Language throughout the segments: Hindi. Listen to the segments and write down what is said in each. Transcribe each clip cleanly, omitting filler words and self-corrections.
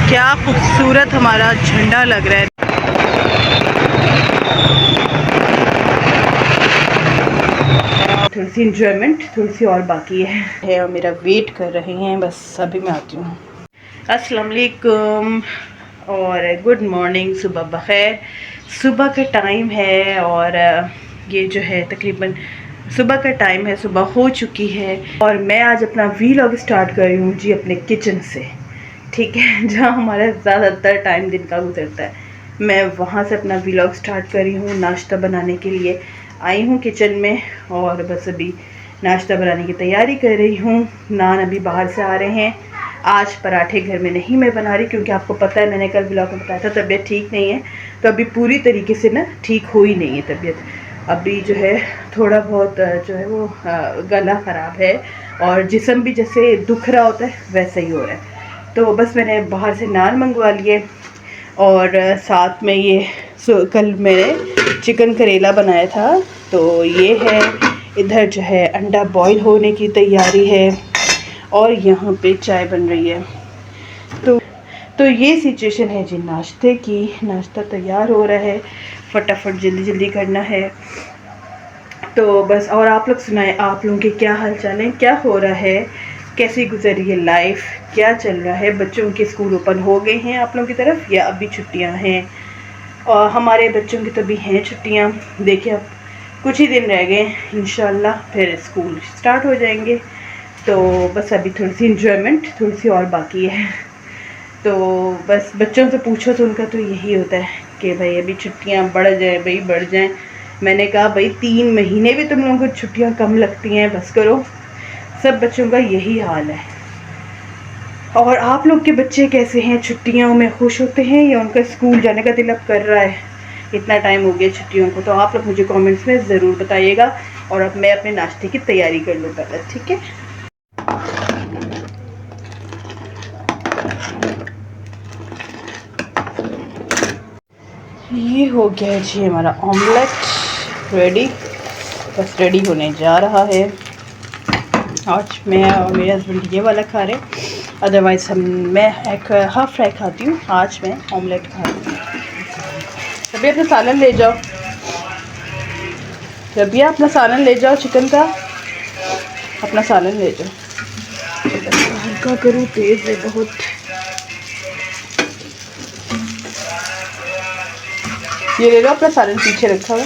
क्या खूबसूरत हमारा झंडा लग रहा है। थोड़ी सी इंजॉयमेंट थोड़ी सी और बाकी है और मेरा वेट कर रहे हैं, बस अभी मैं आती हूँ। अस्सलाम वालेकुम और गुड मॉर्निंग, सुबह बखैर। सुबह का टाइम है और ये जो है तकरीबन सुबह का टाइम है, सुबह हो चुकी है और मैं आज अपना वीलॉग स्टार्ट कर रही हूँ जी अपने किचन से, ठीक है, जहाँ हमारा ज़्यादातर टाइम दिन का गुजरता है। मैं वहाँ से अपना वीलॉग स्टार्ट कर रही हूँ। नाश्ता बनाने के लिए आई हूँ किचन में और बस अभी नाश्ता बनाने की तैयारी कर रही हूँ। नान अभी बाहर से आ रहे हैं। आज पराठे घर में नहीं मैं बना रही क्योंकि आपको पता है, मैंने कल व्लॉग में बताया था तबीयत ठीक नहीं है, तो अभी पूरी तरीके से ना ठीक हो ही नहीं है तबीयत। अभी जो है थोड़ा बहुत जो है वो गला ख़राब है और जिस्म भी जैसे दुख रहा होता है वैसा ही हो रहा है। तो बस मैंने बाहर से नान मंगवा लिए और साथ में ये कल मैंने चिकन करेला बनाया था, तो ये है। इधर जो है अंडा बॉईल होने की तैयारी है और यहाँ पे चाय बन रही है। तो ये सिचुएशन है जी नाश्ते की। नाश्ता तैयार हो रहा है, फटाफट जल्दी जल्दी करना है। तो बस, और आप लोग सुनाएं, आप लोगों के क्या हाल चाल है, क्या हो रहा है, कैसी गुजर रही है लाइफ, क्या चल रहा है। बच्चों के स्कूल ओपन हो गए हैं आप लोगों की तरफ या अभी छुट्टियां हैं? और हमारे बच्चों की तो भी हैं छुट्टियां। देखिए अब कुछ ही दिन रह गए, इंशाल्लाह फिर स्कूल स्टार्ट हो जाएंगे। तो बस अभी थोड़ी सी इंजॉयमेंट थोड़ी सी और बाकी है। तो बस बच्चों से पूछो तो उनका तो यही होता है कि भाई अभी छुट्टियां बढ़ जाए, भाई बढ़ जाएं। मैंने कहा भाई 3 महीने भी तुम लोगों को छुट्टियां कम लगती हैं, बस करो। सब बच्चों का यही हाल है। और आप लोग के बच्चे कैसे हैं? छुट्टियों में खुश होते हैं या उनका स्कूल जाने का दिल अब कर रहा है? इतना टाइम हो गया छुट्टियों को, तो आप लोग मुझे कमेंट्स में ज़रूर बताइएगा। और अब मैं अपने नाश्ते की तैयारी कर लूँ पहले, ठीक है। ये हो गया जी हमारा ऑमलेट रेडी, बस रेडी होने जा रहा है। आज मैं और मेरे हस्बैंड ये वाला खा रहे, अदरवाइज़ मैं एक हाफ़ फ्राई खाती हूँ, आज मैं ऑमलेट खा रही हूँ। रबिया अपना सालन ले जाओ, रबिया अपना सालन ले जाओ, चिकन का अपना सालन ले जाओ। हल्का करूँ, तेज़ है बहुत। ये ले लो अपना सालन, पीछे रखा हुआ।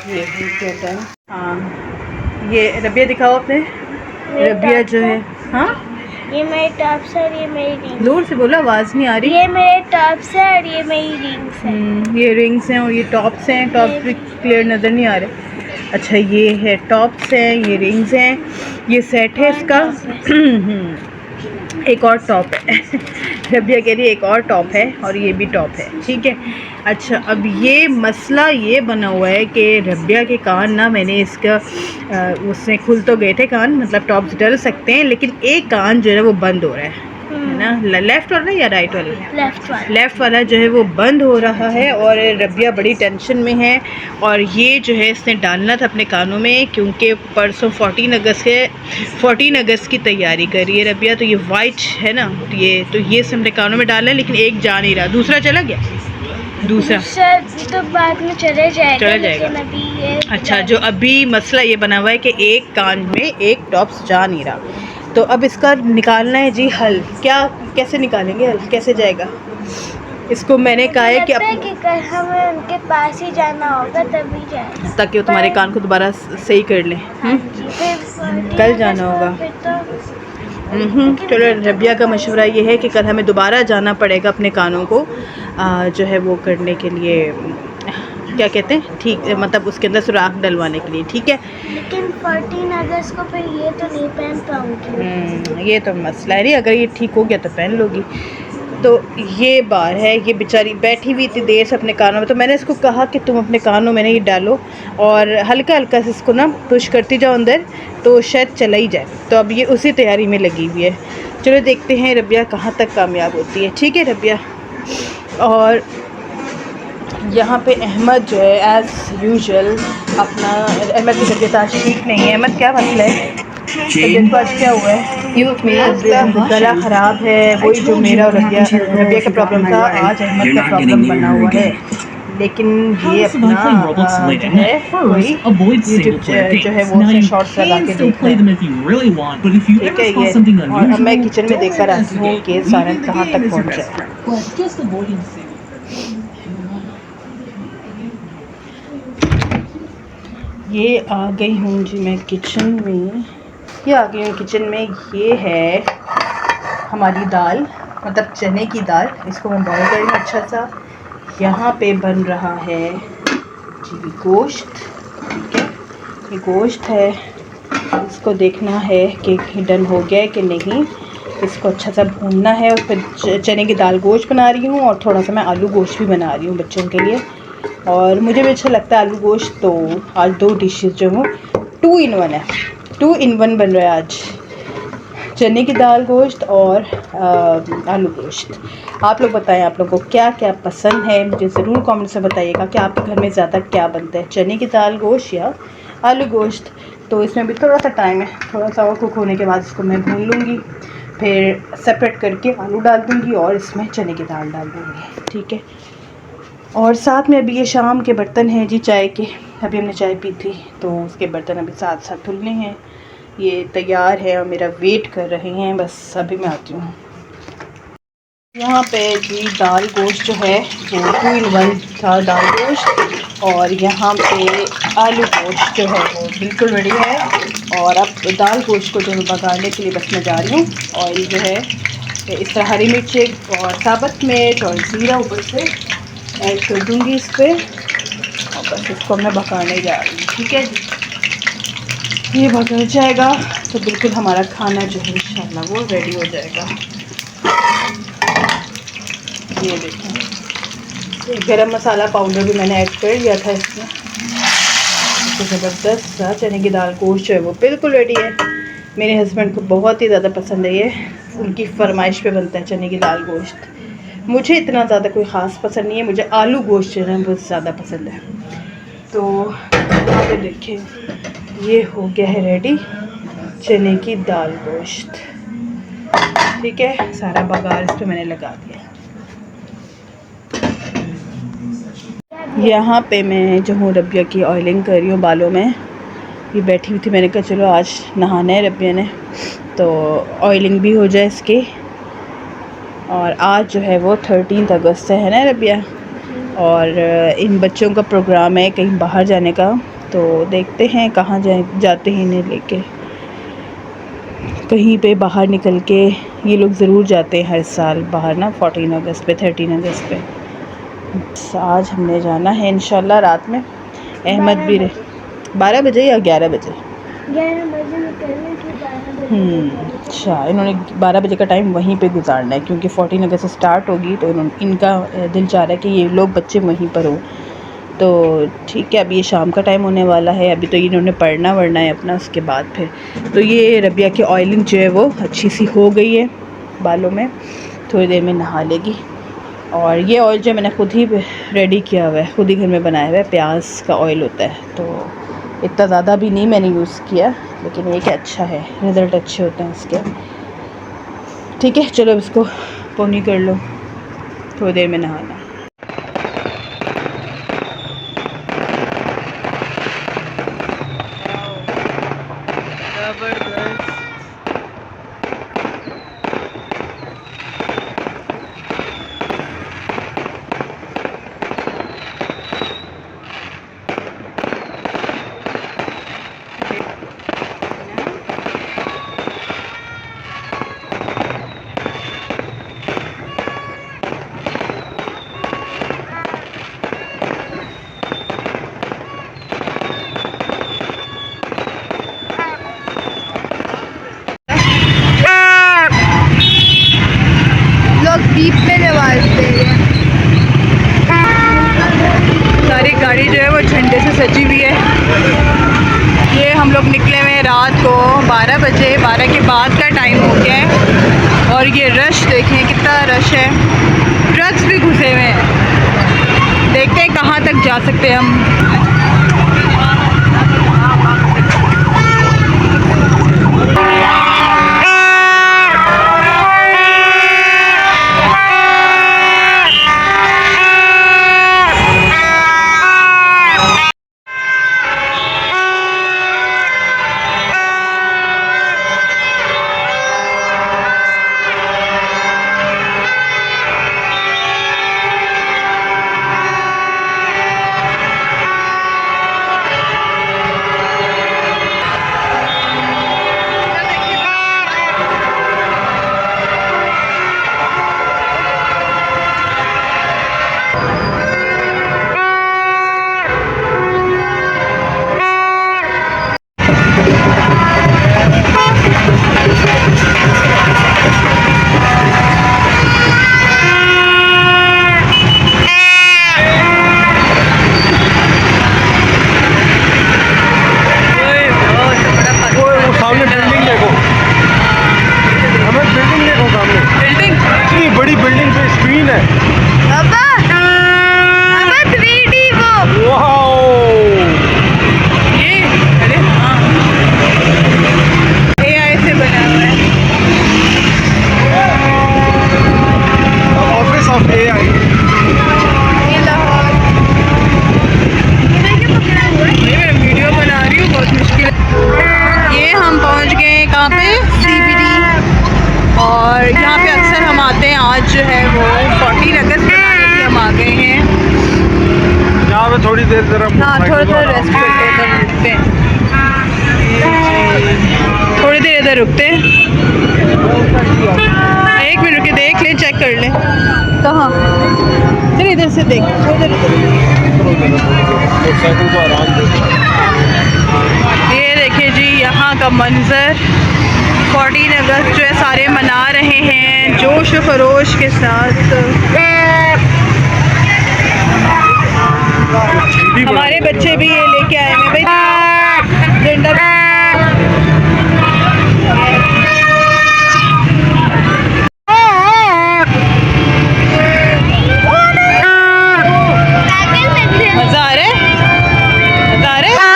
ये कहता है हाँ, ये रबिया दिखाओ अपने। रबिया जो है, हाँ ये मेरे टॉप्स है और ये मेरी रिंग्स। जोर से बोलो, आवाज़ नहीं आ रही। ये मेरे टॉप्स है और ये मेरी रिंग्स है। ये रिंग्स हैं और ये टॉप्स हैं। टॉप्स भी क्लियर नज़र नहीं आ रहे। अच्छा, ये है टॉप्स हैं, ये रिंग्स हैं, ये सेट है इसका। एक और टॉप है। रबिया कह रही है एक और टॉप है और ये भी टॉप है, ठीक है। अच्छा, अब ये मसला ये बना हुआ है कि रबिया के कान ना, मैंने इसका उसमें खुल तो गए थे कान, मतलब टॉप्स डल सकते हैं, लेकिन एक कान जो है वो बंद हो रहा है ना। लेफ़्ट वाला या राइट वाला? लेफ़्ट वाला जो है वो बंद हो रहा है और रबिया बड़ी टेंशन में है। और ये जो है इसने डालना था अपने कानों में, क्योंकि परसों 14 अगस्त है, 14 अगस्त की तैयारी कर रही है रबिया। तो ये वाइट है ना, तो ये से अपने कानों में डालना है, लेकिन एक जा नहीं रहा, दूसरा चला गया। दूसरा तो बाद में चले जाएगा। लेकिन अभी ये अच्छा, जो अभी मसला ये बना हुआ है कि एक कान में एक टॉप्स जा नहीं रहा, तो अब इसका निकालना है जी हल। क्या, कैसे निकालेंगे हल, कैसे जाएगा? इसको मैंने कहा है कि कल हमें उनके पास ही जाना होगा, तभी जाए, ताकि वो तुम्हारे कान को दोबारा सही कर लें। कल जाना होगा। चलो, रबिया का मशवरा ये है कि कल हमें दोबारा जाना पड़ेगा अपने कानों को जो है वो करने के लिए, क्या कहते हैं, ठीक, मतलब उसके अंदर सुराख डलवाने के लिए, ठीक है। लेकिन 14 अगस्त को फिर ये तो नहीं पहन पाऊंगी। ये तो मसला है नहीं, अगर ये ठीक हो गया तो पहन लोगी। तो ये बार है, ये बेचारी बैठी हुई इतनी देर से अपने कानों में, तो मैंने इसको कहा कि तुम अपने कानों में नहीं डालो और हल्का हल्का से इसको ना पुश करती जाओ अंदर, तो शायद चला ही जाए। तो अब ये उसी तैयारी में लगी हुई है। चलो देखते हैं रबिया कहाँ तक कामयाब होती है, ठीक है रबिया। और यहाँ पे अहमद जो है एज़ यूजुअल अपना, अहमद की तबीयत आज ठीक नहीं है। अहमद क्या मसला है? तबीयत को आज क्या हुआ है? गला ख़राब है, वही जो मेरा और रबिया का प्रॉब्लम था, आज अहमद का प्रॉब्लम बना हुआ है। लेकिन ये अपना जो है कोई यूट्यूब जो है वो उसने शॉर्ट्स लगा के देख रहा है, ठीक है ये। और अब मैं किचन में देख कर आती हूँ कि सारन कहाँ तक पहुँचा है। ये आ गई हूँ जी मैं किचन में, ये आ गई हूँ किचन में। ये है हमारी दाल, मतलब चने की दाल, इसको मैं बॉईल कर रही हूँ अच्छा सा। यहाँ पे बन रहा है जी गोश्त, ठीक है, ये गोश्त है। इसको देखना है कि डन हो गया है कि नहीं, इसको अच्छा सा भूनना है। और फिर चने की दाल गोश्त बना रही हूँ और थोड़ा सा मैं आलू गोश्त भी बना रही हूँ बच्चों के लिए, और मुझे भी अच्छा लगता है आलू गोश्त। तो आज 2 डिशेस जो हूँ 2 in 1 है, 2 in 1 बन रहा है आज, चने की दाल गोश्त और आलू गोश्त। आप लोग बताएं आप लोगों को क्या क्या पसंद है, मुझे ज़रूर कमेंट्स में बताइएगा कि आपके घर में ज़्यादा क्या बनता है, चने की दाल गोश्त या आलू गोश्त। तो इसमें भी थोड़ा सा टाइम है, थोड़ा सा और कुक होने के बाद इसको मैं भून लूँगी, फिर सेपरेट करके आलू डाल दूँगी और इसमें चने की दाल डाल दूँगी, ठीक है। और साथ में अभी ये शाम के बर्तन हैं जी चाय के, अभी हमने चाय पी थी तो उसके बर्तन अभी साथ साथ धुलने हैं। ये तैयार है और मेरा वेट कर रहे हैं, बस अभी मैं आती हूँ। यहाँ पे जी दाल गोश्त जो है वो 2 in 1 था दाल गोश्त, और यहाँ पे आलू गोश्त जो है वो बिल्कुल रेडी है। और अब दाल गोश्त को जो पकाने के लिए बस मैं जा रही हूँ। ऑयल जो है इस तरह हरी मिर्च और साबुत मिर्च और ज़ीरा ऊपर से ऐड कर दूँगी इस पर, और बस इसको मैं पकाने जा रही हूँ, ठीक है जी। ये पक जाएगा तो बिल्कुल हमारा खाना जो है इंशाल्लाह वो रेडी हो जाएगा। ये देखें, गरम मसाला पाउडर भी मैंने ऐड कर लिया था इसमें। तो ज़बरदस्त सा चने की दाल गोश्त जो है वो बिल्कुल रेडी है। मेरे हस्बैंड को बहुत ही ज़्यादा पसंद है, ये उनकी फरमाइश पे बनता है चने की दाल गोश्त। मुझे इतना ज़्यादा कोई ख़ास पसंद नहीं है, मुझे आलू गोश्त जो है बहुत ज़्यादा पसंद है। तो यहाँ पे देखें ये हो गया है रेडी चने की दाल गोश्त, ठीक है। सारा बघार इस पर मैंने लगा दिया। यहाँ पे मैं जो हूँ रबिया की ऑयलिंग कर रही हूँ बालों में। ये बैठी हुई थी, मैंने कहा चलो आज नहाना है रबिया ने, तो ऑयलिंग भी हो जाए इसकी। और आज जो है वो 13 अगस्त है ना रबिया, और इन बच्चों का प्रोग्राम है कहीं बाहर जाने का, तो देखते हैं कहाँ जाते हैं इन्हें लेके। कहीं पे बाहर निकल के ये लोग ज़रूर जाते हैं हर साल बाहर ना, 14 अगस्त पे 13 अगस्त पे। आज हमने जाना है इंशाल्लाह रात में। अहमद भी 12 बजे या 11 बजे? 11 बजे निकलने की 12 बजे। अच्छा, इन्होंने 12 बजे का टाइम वहीं पे गुजारना है, क्योंकि 14 अगस्त से स्टार्ट होगी, तो इनका दिल चाह रहा है कि ये लोग बच्चे वहीं पर हों। तो ठीक है, अभी ये शाम का टाइम होने वाला है, अभी तो इन्होंने पढ़ना वढ़ना है अपना, उसके बाद फिर तो ये रबिया की ऑयलिंग जो है वो अच्छी सी हो गई है बालों में, थोड़ी देर में नहा लेगी। और ये ऑयल जो मैंने ख़ुद ही रेडी किया हुआ है, ख़ुद ही घर में बनाया हुआ है, प्याज का ऑयल होता है, तो इतना ज़्यादा भी नहीं मैंने यूज़ किया, लेकिन ये कि अच्छा है, रिज़ल्ट अच्छे होते हैं इसके, ठीक है। चलो अब इसको पोनी कर लो, थोड़ी देर में नहाना। बीप में आवाज़ दे रहे हैं, सारी गाड़ी जो है वो झंडे से सजी हुई है। ये हम लोग निकले हुए रात को 12 बजे, 12 के बाद का टाइम हो गया है। और ये रश देखें कितना रश है, ट्रक्स भी घुसे हुए हैं, देखते हैं कहाँ तक जा सकते हैं हम। थोड़ी देर जरा थोड़ा रेस्ट करते हैं, थोड़ी देर इधर रुकते हैं। एक मिनट रुके, देख ले, चेक कर ले कहाँ। चल इधर से देख, ये देखिए जी यहाँ का मंजर। 14 अगस्त जो है सारे मना रहे हैं जोश खरोश के साथ। हमारे बच्चे भी ये लेके आए हैं भाई जेंडर। मजा आ रहा है, मजा आ रहा है।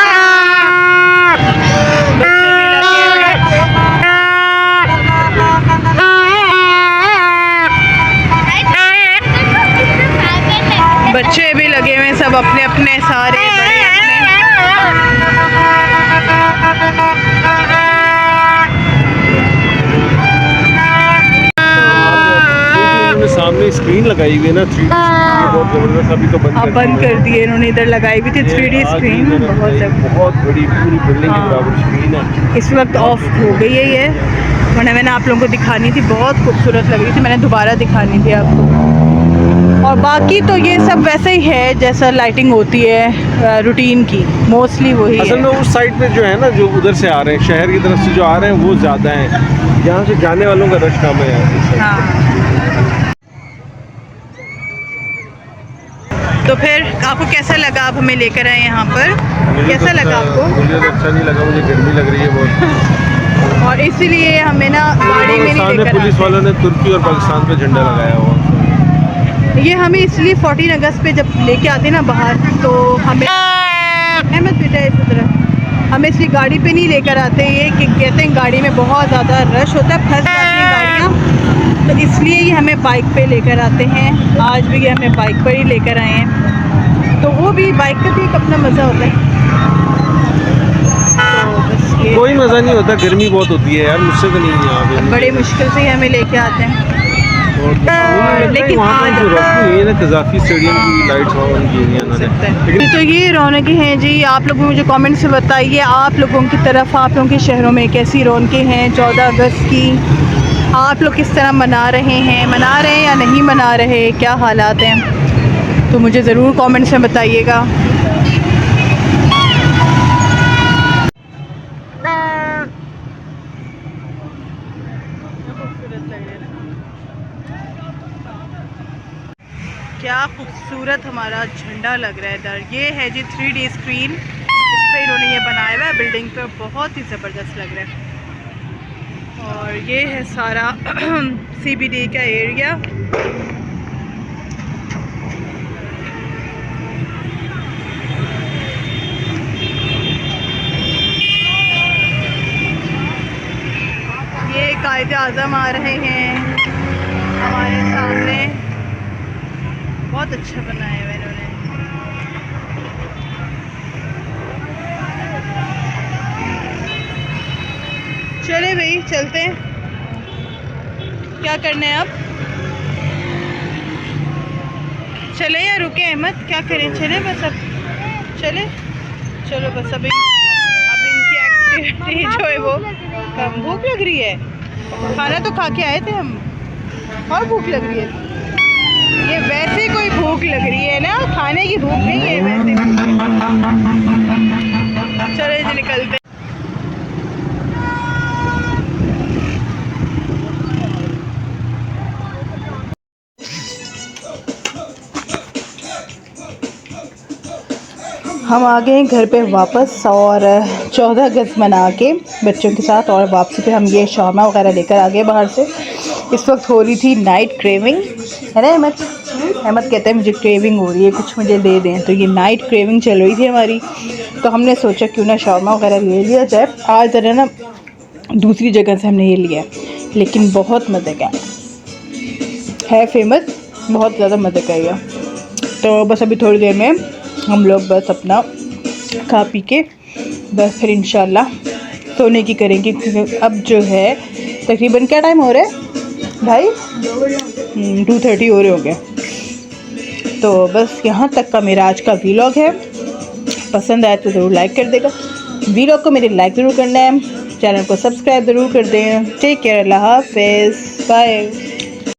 बच्चे भी लगे हुए सब अपने अपने, सारे बड़े अपने। सामने स्क्रीन लगाई हुई है ना 3D, बहुत जबरदस्त। अभी तो बंद कर दिए इन्होंने, इधर लगाई हुई थी 3D स्क्रीन, बहुत बड़ी पूरी बिल्डिंग के बराबर स्क्रीन है। इस वक्त ऑफ हो गई है ये, वरना मैंने आप लोगों को दिखानी थी, बहुत खूबसूरत लग रही थी, मैंने दोबारा दिखानी थी आपको। और बाकी तो ये सब वैसे ही है जैसा लाइटिंग होती है रूटीन की, मोस्टली वही असल में उस साइड पे जो है ना, जो उधर से आ रहे हैं शहर की तरफ से जो आ रहे हैं वो ज़्यादा हैं, यहाँ से जाने वालों का रश कम है यहाँ। हाँ। तो फिर आपको कैसा लगा, आप हमें लेकर आए यहाँ पर, कैसा लगा आपको? मुझे तो अच्छा नहीं लगा, मुझे गर्मी लग रही है बहुत। और इसीलिए हमें ना गाड़ी में नहीं लेकर, पुलिस वालों ने तुर्की और पाकिस्तान पे झंडा लगाया हुआ। ये हमें इसलिए 14 अगस्त पे जब लेके आते ना बाहर, तो हमें अहमद बेटा इस तरह हमें इसलिए गाड़ी पे नहीं लेकर आते, ये कि कहते हैं गाड़ी में बहुत ज़्यादा रश होता है, फंस जाती हैं गाड़ियाँ, तो इसलिए ये हमें बाइक पे लेकर आते हैं। आज भी ये हमें बाइक पर ही लेकर आए हैं, तो वो भी बाइक का भी एक अपना मज़ा होता है। तो बस ये कोई मज़ा नहीं होता, गर्मी बहुत होती है यार, मुझसे तो नहीं है यहाँ पे, बड़े मुश्किल से ही हमें लेके आते हैं। लेकिन आज जो रोशनी है ना, कज़ाफ़ी स्टेडियम की लाइट्स ऑन की हुई हैं। तो ये रौनकें हैं जी। आप लोग मुझे कमेंट से बताइए, आप लोगों की तरफ, आप लोगों के शहरों में कैसी रौनकें हैं 14 अगस्त की? आप लोग किस तरह मना रहे हैं या नहीं मना रहे, क्या हालात हैं, तो मुझे ज़रूर कमेंट्स में बताइएगा। क्या खूबसूरत हमारा झंडा लग रहा है इधर। ये है जी 3D स्क्रीन, इस पर इन्होंने ये बनाया हुआ है बिल्डिंग पर, बहुत ही ज़बरदस्त लग रहा है। और ये है सारा CBD का एरिया। आज़म आ रहे हैं हमारे सामने। बहुत अच्छा बनाया है इन्होंने। चले भाई चलते हैं, क्या करना है अब? चले या रुके अहमद, क्या करें? चले बस अब, चले चलो बस। अब इनकी एक्टिविटी जो है वो कम। भूख लग रही है? खाना तो खा के आए थे हम, और भूख लग रही है? ये वैसे कोई भूख लग रही है ना, खाने की भूख नहीं है वैसे। चलो जी निकलते। हम आ गए हैं घर पे वापस, और 14 अगस्त मना के बच्चों के साथ, और वापसी पे हम ये शौरमा वगैरह लेकर आ गए बाहर से। इस वक्त हो रही थी नाइट क्रेविंग, है ना अहमद? अहमद कहते हैं मुझे क्रेविंग हो रही है, कुछ मुझे दे दें। तो ये नाइट क्रेविंग चल रही थी हमारी, तो हमने सोचा क्यों ना शौरमा वगैरह ले लिया जाए। आज ज़रा ना दूसरी जगह से हमने ये लिया, लेकिन बहुत मज़े का है, फेमस, बहुत ज़्यादा मज़े का है। तो बस अभी थोड़ी देर में हम लोग बस अपना खा पी के बस फिर इंशाल्लाह सोने की करेंगे, क्योंकि अब जो है तकरीबन क्या टाइम हो रहा है भाई? 2:30 हो रहे होंगे। तो बस यहाँ तक का मेरा आज का व्लॉग है। पसंद आए तो ज़रूर लाइक कर देगा, व्लॉग को मेरे लाइक ज़रूर करना है, चैनल को सब्सक्राइब ज़रूर कर दें। टेक केयर, अल्लाह हाफ़िज़, बाय।